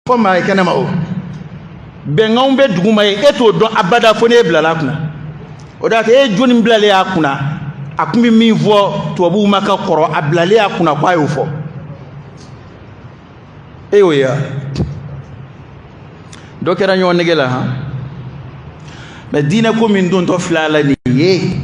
fo ma kana ma o benga be duguma e to don abada fo ne blala kuna o da te joni blale akuna akumi mi vo to bu maka koro ablale akuna kwa yo fo e o ya dokera nyon negela ha mais dina ko min don to flala ni ye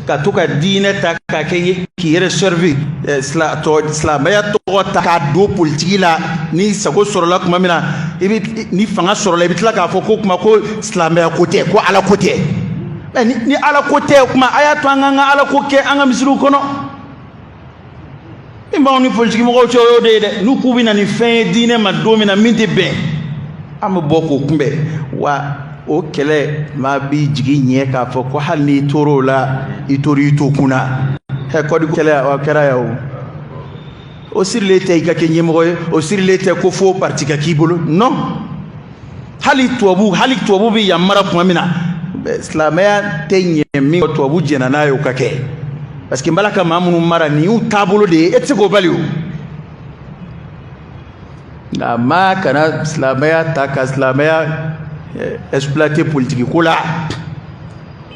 ka to ka dina ta ka ke ki yere servi islam ya to ta ka do politique la ni sago soro la kuma mina ibi ni fanga soro la ibi tla ka fo ko kuma ko islam ya côté ko ala côté ni ala côté kuma aya to nganga ala ko ke anga misiru kono imba ni politique mo ko cho de nu ku bina ni fin dina ma do mina min de ben am boko kumbe wa o kele ma bi jigi nye ka fo ko hal ni toro la itori to kuna he ko di kele wa kera ya o sirle te ka ke nyemo o sirle te ko fo parti ka kibolo non hali tobu bi yamara kuma mina islamaya te nyemi tobu jena na yo kake parce que malaka mamunu mara ni u tabolo de etse go value na ma kana islamaya ta ka islamaya exploiter politique ko la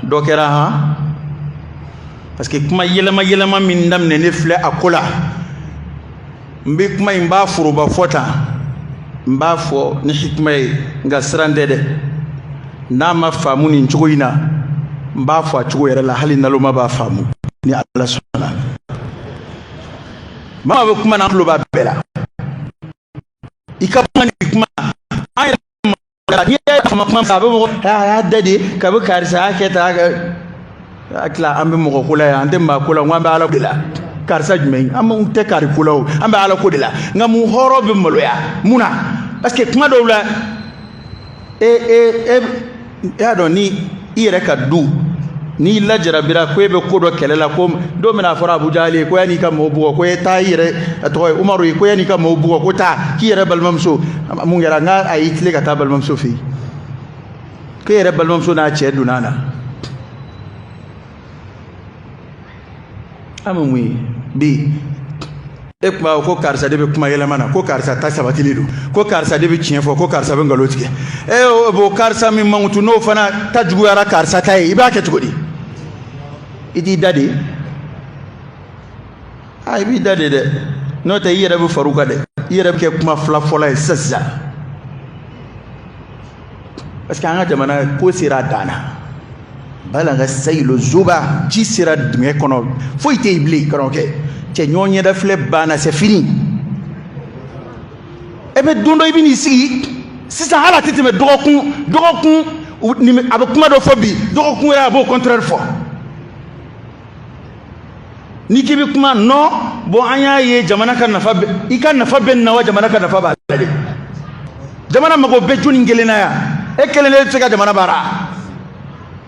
dokera ha parce que kuma yelema min ndam ne fle akola mbi kuma imba furuba fota mba fo ni hikma nga srande de na ma famu ni nchoina mba fo achugo yere la hali nalo ma ba famu ni Allah subhanahu ma ba kuma na lo ba bela ikapuma ni kuma ay ni fama kuma sabe mo ya dade ka bu karisa ke ta akla ambe mo ko la ya ande ma ko la ngwa ba ala bela karisa jumɛn an b'u tɛ kari ko la o an bɛ ala ko de la nka mun hɔrɔn bɛ maloya mun na parce que kuma dɔw la y'a dɔn ni i yɛrɛ ka du n'i lajarabira ko e bɛ ko dɔ kɛlɛ la ko don min a fɔra Abuja ale ko yan'i ka maaw bugɔ ko e taa i yɛrɛ a tɔgɔ ye Umaru ye ko yan'i ka maaw bugɔ ko taa k'i yɛrɛ balimamuso mun kɛra n ka a y'i tilen ka taa balimamuso fɛ yen ko e yɛrɛ balimamuso n'a cɛ donna a la amui bi e kuma ko karisa de be kuma yelamana ko karisa ta sabatili do ko karisa de be tiɲɛ fɔ ko karisa be ngalo tigɛ e bo karisa min mangutu no fana ta jugu yara karisa ta ye i b'a kɛ cogo di i t'i da de i b'i da de dɛ n'o tɛ i yɛrɛ be far'u kan dɛ i yɛrɛ be kɛ kuma fila fɔla ye sisan parce que an ka jamana ko sera a dan na balanga sayilo zuba ji sera dingɛ kɔnɔ foyi tɛ yen bilen karamɔgɔkɛ cɛ ɲɔgɔn ɲɛda filɛ banna c'est fini e bɛ don dɔ i bɛ n'i sigi sisan hali a tɛ tɛmɛ dɔgɔkun a bɛ kuma dɔ fɔ bi dɔgɔkun wɛrɛ a b'o contraire fɔ n'i k'i bɛ kuma non bon an y'a ye jamana ka nafa bɛ i ka nafa bɛ nin na wa jamana ka nafa b'a la de jamana mago bɛ jɔnni kelen na yan e kelen de bɛ se ka jamana baara.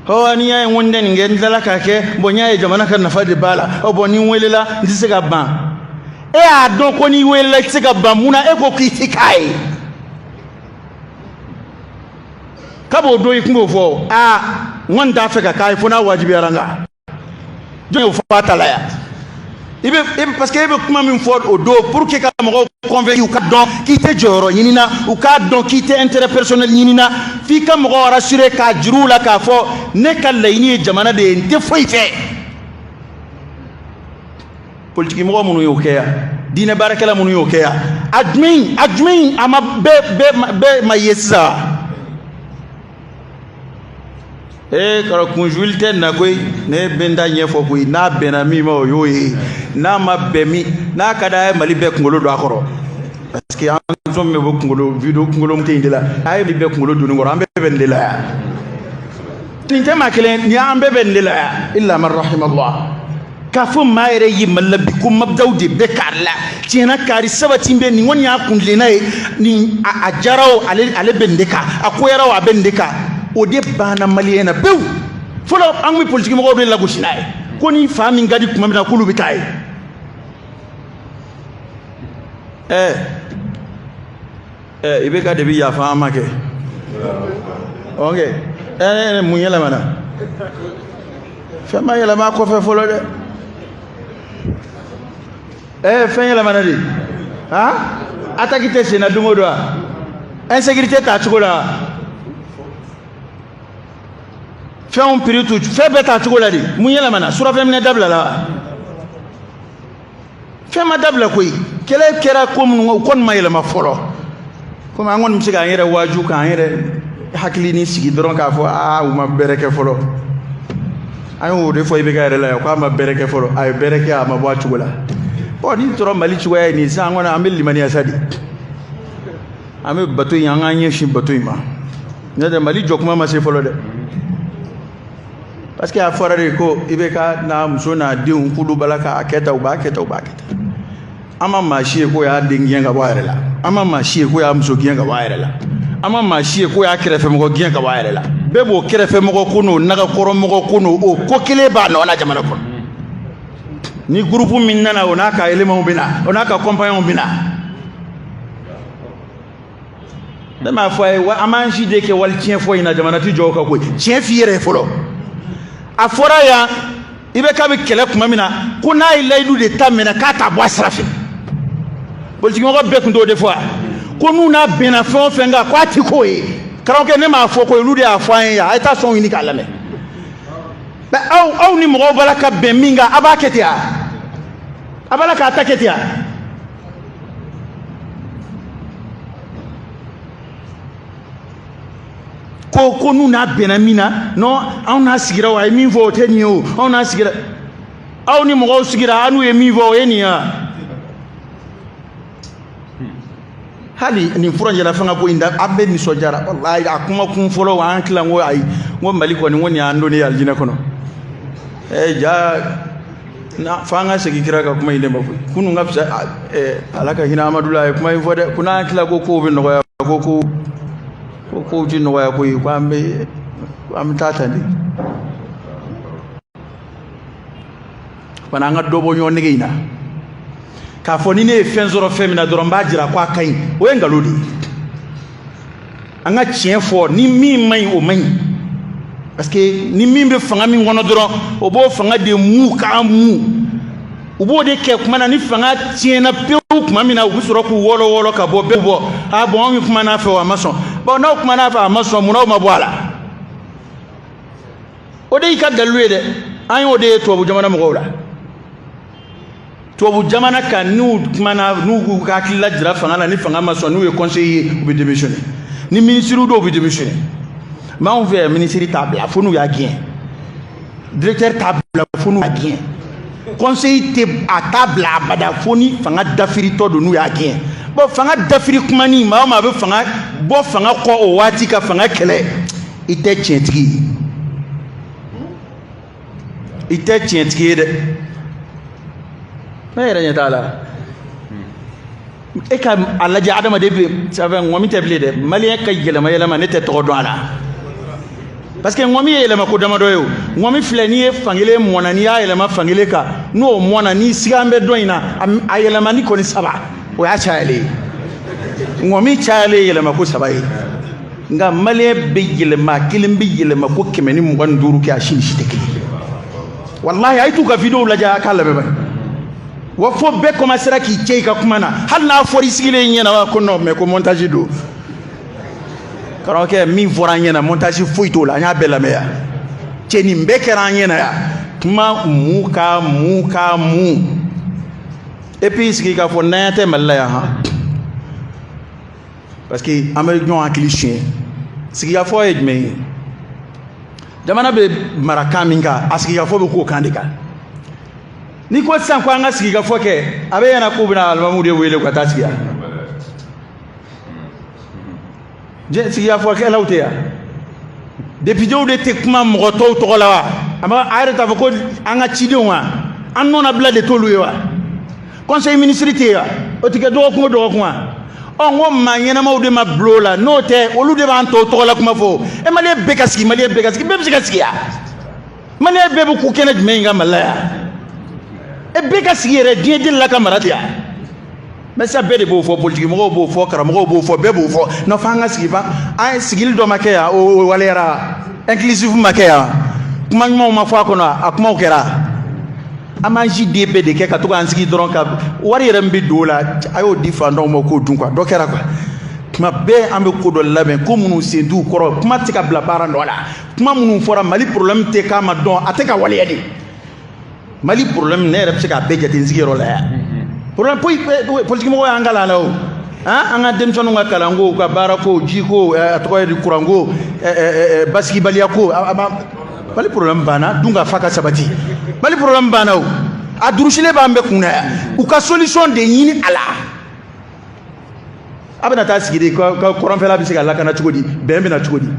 Oh ni ya wonde ni ngeen dala ka ke bo nyaaye jamana ka nafa de bala o bo ni welela ndi se ga ban e a don ko ni welela se ga ban muna e ko kritikai ka bo do ikungo fo ngon da fe ka kai fo na wajibi aranga jo fo atala ya ibe parce que ibe kuma min fo o do pour que ka mo convaincu ka don ki te joro yinina ou ka don ki te intérêt personnel yinina fi ka mo rassurer ka juru la ka fo ne ka layni jamana de nte foi fe politique mo munu yo keya dine barakala munu yo keya admin ama be ma yesa karo kunjulte na koy ne benda nyefo koy na benami mo yoyi na ma bemi na kada mali be ngolo do akoro parce que en somme be ngolo video ngolo mte indila ay be ngolo do ngoro ambe bendela tin tema kelen ni ambe bendela illa man rahimallah kafu mayre yimalla bikum mabdawdi be karla tiena kari sabati be ni woni akundle na ni ajaraw ale bendeka akoyaraw abendeka o de bana maliena bew folo an mi politique mo do la gosinaay ko ni fami ngadi kuma mina kulu bitay ibe ka de bi ya fa make okay mu yela mana fa ma yela ma ko fe folo de fa yela mana di ha atakite sena dungo do insécurité ta cogo la fɛnw prix tu fɛn bɛɛ ta cogo la de mun yɛlɛmana surafɛn minɛ dabila la fɛn ma dabila koyi kɛlɛ kɛra ko minnu o kɔni ma yɛlɛma fɔlɔ komi an kɔni bɛ se k'an yɛrɛ waaju k'an yɛrɛ hakili ni sigi dɔrɔn k'a fɔ u ma bɛrɛ kɛ fɔlɔ an y'o de fɔ i bɛ ka yɛrɛ la yan k'a ma bɛrɛ kɛ fɔlɔ a ye bɛrɛ kɛ a ma bɔ a cogo la ni tora Mali cogoya ye nin sisan an kɔni an bɛ limaniya sa de an bɛ bato in an k'an ɲɛsin bato in ma n'o tɛ Mali jɔ kuma ma se fɔlɔ dɛ parce que a fɔra de ko i bɛ ka n'a muso n'a denw k'olu bala k'a kɛ tan u b'a kɛ tan u b'a kɛ tan an ma maa si ye ko y'a den gɛn ka bɔ a yɛrɛ la an ma maa si ye ko y'a muso gɛn ka bɔ a yɛrɛ la an ma maa si ye ko y'a kɛrɛfɛmɔgɔ gɛn ka bɔ a yɛrɛ la bɛɛ b'o kɛrɛfɛmɔgɔ ko n'o nagakɔrɔmɔgɔ ko n'o o ko kelen b'a nɔ na jamana kɔnɔ ni groupe min nana o n'a ka éléments bɛ na o n'a ka compagnons bɛ na ne m'a fɔ a ye wa an b'an si de kɛ wali tiɲɛ fɔ in na jamana ti jɔ o kan koyi tiɲɛ f'i yɛrɛ ye fɔlɔ a fɔra yan i bɛ k'a bɛ kɛlɛ tuma min na ko n'a ye layidu de ta minɛ k'a t'a bɔ a sira fɛ politikimɔgɔ bɛɛ tun t'o de fɔ ko n'u n'a bɛnna fɛn o fɛn kan k'a ti k'o ye karamɔgɔkɛ ne m'a fɔ ko olu de y'a fɔ an ye yan a ye taa sɔn ɲini k'a lamɛn mɛ aw ni mɔgɔw b'a la ka bɛn min kan a b'a kɛ ten a b'a la k'a ta kɛ ten ko n'u n'a bɛnna min na non anw n'a sigira o a ye min fɔ o tɛ nin ye o anw n'a sigira aw ni mɔgɔw sigira an n'u ye min fɔ o ye nin ye hali nin furanjɛla fanga ko in da an bɛ nisɔndiyara wallahi a kuma kun fɔlɔ an tila ko ayi ko Mali kɔni ko nin y'an donnen ye alijinɛ kɔnɔ ja fo an ka segin kira ka kuma in de ma koyi kunun ka fisa ala ka hinɛ Amadu la a ye kuma in fɔ dɛ ko n'an tila ko kow bɛ nɔgɔya ko kow ti nɔgɔya koyi ko an bɛ taa tan de fana an ka dɔ bɔ ɲɔgɔn nege in na k'a fɔ ni ne ye fɛn sɔrɔ fɛn min na dɔrɔn n b'a jira ko a ka ɲi o ye nkalon de ye an ka tiɲɛ fɔ ni min man ɲi o man ɲi parce que ni min bɛ fanga min kɔnɔ dɔrɔn o b'o fanga de mu k'a mu u b'o de kɛ kuma na ni fanga tiɲɛna pewu tuma min na u bɛ sɔrɔ k'u wɔlɔ ka bɔ bɛɛ bɔ bon anw ye kuma n'a fɛ o a ma sɔn bon n'aw kuma n'a fɛ a ma sɔn munna aw ma bɔ a la o de y'i ka dalilu ye dɛ an y'o de ye tubabu jamana mɔgɔw la tubabu jamana kan n'u kumana n'u ka hakilila jira fanga la ni fanga ma sɔn n'u ye conseiller ye u bɛ démissionner ni ministre dɔw bɛ démissionner mais anw fɛ ministre t'a bila fo n'u y'a gɛn directeur t'a bila fo n'u y'a gɛn conseiller t'a bila abada fo ni fanga dafiritɔ don n'u y'a gɛn bon fanga dafiri kumani maa o maa bɛ fanga bɔ fanga kɔ o waati ka fanga kɛlɛ i tɛ tiɲɛtigi ye i tɛ tiɲɛtigi ye dɛ ne yɛrɛ ɲɛ t'a la e ka a lajɛ adamaden bɛ safɛ ŋɔmi tɛ bilen dɛ maliyɛn ka yɛlɛma ne tɛ tɔgɔ dɔn a la parce que ŋɔmi ye yɛlɛma ko damadɔ ye o ŋɔmi filɛ n'i ye fankelen mɔna n'i y'a yɛlɛma fankelen kan n'o mɔna n'i sigan bɛ dɔn in na a yɛlɛmani kɔni 3 o y'a cayalen ye ŋɔmi cayalen ye yɛlɛma ko 3 ye nka maliyɛn bɛ yɛlɛma kelen bɛ yɛlɛma ko 125 kɛ a si ni si tɛ kelen wallahi a ye t'u ka vidéo lajɛ a k'a lamɛn bani wa fo bɛɛ commencera k'i cɛ i ka kuma na hali n'a fɔra i sigilen ɲɛna ko non mais ko montage don karamɔgɔkɛ min fɔra an ɲɛna montage foyi t'o la an y'a bɛɛ lamɛn yan cɛ nin bɛɛ kɛra an ɲɛna yan kuma mu ka mu et puis sigi k'a fɔ n'an tɛ Mali la yan han parce que an bɛ ɲɔgɔn hakili suɲɛ sigikafɔ ye jumɛn ye jamana bɛ marakan min kan a sigikafɔ bɛ k'o kan de kan ni ko sisan ko an ka sigikafɔ kɛ a bɛ ɲɛna k'u bɛna alimamuw de wele ka taa sigi yan sigikafɔkɛlaw tɛ yan députéw de tɛ kuma mɔgɔ tɔw tɔgɔ la wa a yɛrɛ t'a fɔ ko an ka cidenw wa an nɔnabila de t'olu ye wa conseil ministre tɛ yen wa o tɛ kɛ dɔgɔkun o dɔgɔkun wa n ko maa ɲɛnamaw de ma bila o la n'o tɛ olu de b'an tɔw tɔgɔ la kuma fɔ maliyɛn bɛɛ ka sigi bɛɛ bɛ se ka sigi yan maliyɛn bɛɛ bɛ ku kɛnɛ jumɛn in kan Mali la yan bɛɛ ka sigi yɛrɛ diɲɛ delila ka mara ten yan mais sisan bɛɛ de b'o fɔ politikimɔgɔw b'o fɔ karamɔgɔw b'o fɔ bɛɛ b'o fɔ non fo an ka sigi fa an ye sigili dɔ ma kɛ yan o waleyara inclusif ma kɛ yan kuma ɲumanw ma fɔ a kɔnɔ a kumaw kɛra an b'an si den bɛɛ de kɛ ka to k'an sigi dɔrɔn ka wari yɛrɛ min bɛ don o la a y'o di fantanw ma k'o dun quoi dɔ kɛra quoi kuma bɛɛ an bɛ ko dɔ labɛn ko minnu sen t'u kɔrɔ kuma tɛ ka bila baara nɔ la kuma minnu fɔra Mali problème tɛ k'a ma dɔn a tɛ ka waleya de Mali problème ne yɛrɛ bɛ se k'a bɛɛ jate n sigiyɔrɔ la yan problème politique mɔgɔw y'an kalan la o an ka denmisɛnninw ka kalanko ka baarako jiko a tɔgɔ ye di kuranko basigibaliya ko Mali problème banna dun ka fa ka sabati Mali problème banna o a durusilen b'an bɛɛ kun na yan u ka solution de ɲini a la a bɛna taa sigi de ka kɔrɔnfɛla bɛ se ka lakana cogo di bɛn bɛna cogo di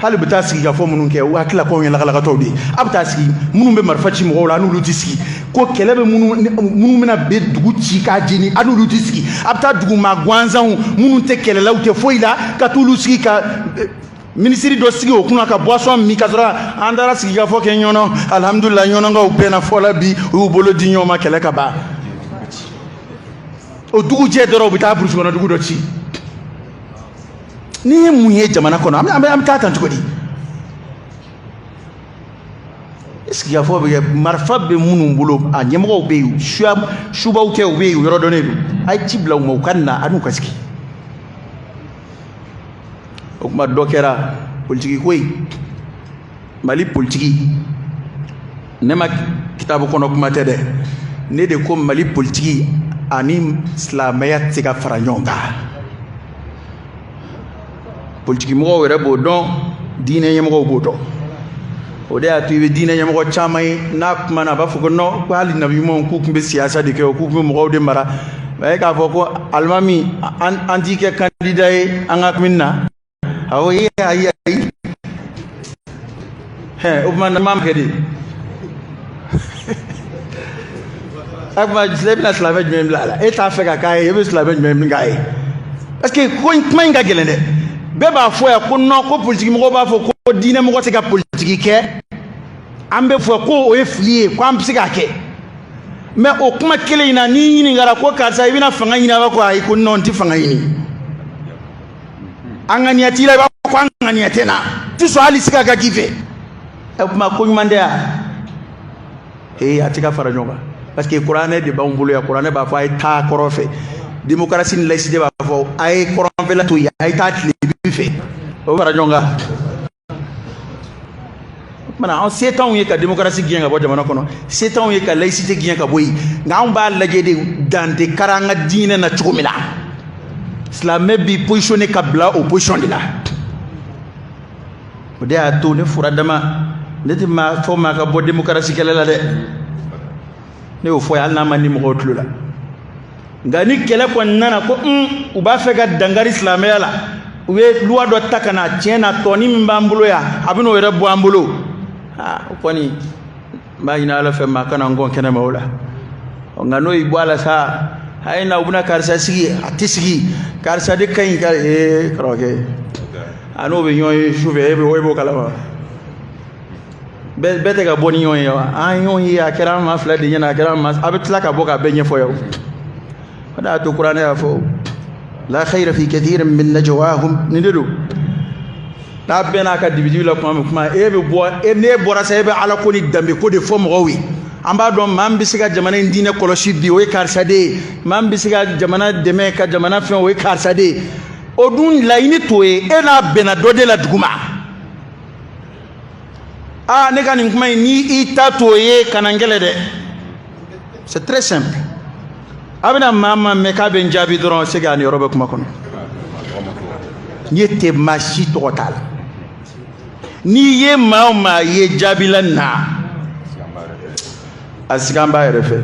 hali bɛ taa sigi ka fɔ minnu kɛ u hakili la k'anw ye lakalakatɔw de ye a bɛ taa sigi minnu bɛ marifa ci mɔgɔw la an n'olu tɛ sigi ko kɛlɛ bɛ minnu bɛna bɛ dugu ci k'a jeni an n'olu tɛ sigi a bɛ taa duguma gansanw minnu tɛ kɛlɛlaw tɛ foyi la ka t'olu sigi ka minisiri dɔ sigi o kunna ka boisson min ka sɔrɔ an taara sigi ka fɔ kɛ ɲɔnɔ alhamdulila ɲɔnɔnkaw bɛnna fɔ la bi u y'u bolo di ɲɔgɔn ma kɛlɛ ka ban o dugu jɛ dɔrɔn u bɛ taa burusi kɔnɔ dugu dɔ ci ni ye mun ye jamana kɔnɔ an bɛ taa tan cogo di sigikafɔ bɛ kɛ marifa bɛ minnu bolo a ɲɛmɔgɔw bɛ yen subaw kɛ u bɛ yen u yɔrɔ dɔnnen don a ye ci bila u ma u ka na a n'u ka sigi o kuma dɔ kɛra politiki ko ye Mali politiki ne ma kitabu kɔnɔ kuma tɛ dɛ ne de ko Mali politiki ani silamɛya tɛ se ka fara ɲɔgɔn kan politiki mɔgɔw yɛrɛ b'o dɔn diinɛ ɲɛmɔgɔw b'o dɔn o de y'a to i bɛ diinɛ ɲɛmɔgɔ caman ye n'a kuma na a b'a fɔ ko non ko hali nabi ɲumanw k'u tun bɛ siyaasa de kɛ o k'u tun bɛ mɔgɔw de mara mais k'a fɔ ko alimami an t'i kɛ candidat ye an ka commune na awɔ ayi o kuma na ma kɛ de a kuma e bɛna silamɛ jumɛn bila a la e t'a fɛ ka k'a ye e bɛ silamɛ jumɛn min k'a ye parce que kuma in ka gɛlɛn dɛ bɛɛ b'a fɔ yan ko non ko politiki mɔgɔw b'a fɔ ko diinɛ mɔgɔ tɛ ka politiki kɛ an bɛ fɔ ko o ye fili ye ko an bɛ se k'a kɛ mais o kuma kelen in na n'i ɲininkara ko karisa i bɛna fanga ɲini a b'a fɔ ayi ko non n tɛ fanga ɲini an ŋaniya t'i la i b'a fɔ ko an ŋaniya tɛ n na tɛ sɔn hali siga ka k'i fɛ o kuma ko ɲuman tɛ yan a tɛ ka fara ɲɔgɔn kan parce que kuranɛ de b'anw bolo yan kuranɛ b'a fɔ a ye taa kɔrɔ fɛ démocratie ni laïcité b'a fɔ a ye kɔrɔnfɛla to yen a ye taa tilebin fɛ o fara ɲɔgɔn kan o kumana an se t'anw ye ka démocratie gɛn ka bɔ jamana kɔnɔ se t'anw ye ka laïcité gɛn ka bɔ yen nka anw b'a lajɛ de dan tɛ kari an ka diinɛ na cogo min na silamɛ bi positionné ka bila o position de la o de y'a to ne fura dama ne tɛ maa fɔ maa ka bɔ démocratie kɛlɛ la dɛ ne y'o fɔ ye hali n'a ma ni mɔgɔw tulo la nka ni kɛlɛ kɔni nana ko u b'a fɛ ka dankari silamɛya la u ye loi dɔ ta ka na tiɲɛ na tɔni min b'an bolo yan a bɛ n'o yɛrɛ bɔ an bolo o kɔni n b'a ɲini ala fɛ maa kana n kɔn kɛnɛma o la nka n'o y'i bɔ a la sa a ye na u bɛna karisa sigi a tɛ sigi karisa de ka ɲi ka karamɔgɔkɛ a n'o bɛ ɲɔgɔn ye sufɛ e b'o kalama bɛɛ tɛ ka bɔ ni ɲɔgɔn ye wa an ɲɔgɔn ye a kɛra an maa fila de ɲɛna a kɛra an maa a bɛ tila ka bɔ k'a bɛɛ ɲɛfɔ yan o de y'a to kuranɛ y'a fɔ la khayra fi kathirin min najwahum nin de don n'a bɛɛ n'a ka dibi la kuma min kuma e bɛ bɔ n'e bɔra sa e bɛ ala ko ni danbe ko de fɔ mɔgɔw ye an b'a dɔn maa min bɛ se ka jamana in diinɛ kɔlɔsi bi o ye karisa de ye maa min bɛ se ka jamana dɛmɛ ka jamana fɛn o ye karisa de ye o dun laɲini t'o ye e n'a bɛnna dɔ de la duguma ne ka nin kuma in ni i ta t'o ye kana n gɛlɛ dɛ c'est très simple a bɛna maa ma mɛn k'a bɛ n jaabi dɔrɔn c'est que a ni yɔrɔ bɛ kuma kɔnɔ ne tɛ maa si tɔgɔ t'a la n'i ye maa o maa ye jaabila na a sigan b'a yɛrɛ fɛ